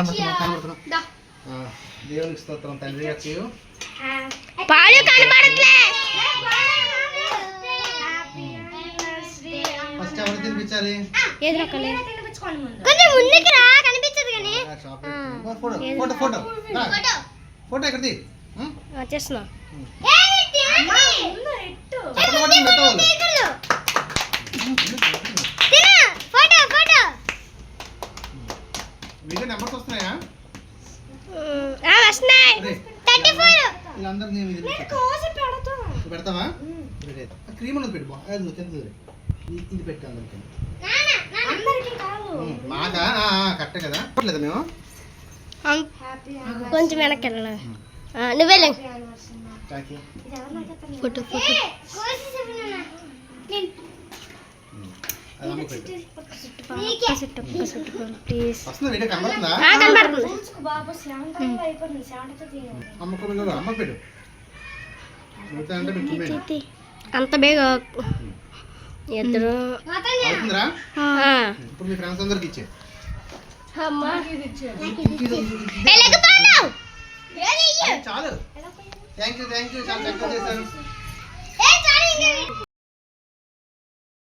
కనబడుతున్నాం. దేవునికి స్తోత్రం తండ్రి గారికి పాలు కనబడట్లే. ఫస్ట్ ఎవరు తినిపించాలి? కొంచెం ముందుకు రా, కనిపించదు కానీ. ఫోటో ఫోటో ఫోటో ఎక్కడిది చేస్తున్నా. వీడియో నెంబర్స్ వస్తున్నాయా? వస్తున్నాయి. 34 వీళ్ళందరినీ పెడతావా? క్రీమ్ ఉన్నది పెట్టు. ఇది పెట్టు అందరికి. మాకా కరెక్టే కదా? లేదా మేము కొంచెం వెనక్కి వెళ్ళాలి. నువ్వే ఫోటో ఫోటో అంత బేగా ఇద్దరు ఇప్పుడు మీ ఫ్రెండ్స్ అందరికి ఇచ్చే చాలు. థ్యాంక్ యూ చాలా చక్కగా చేశారు.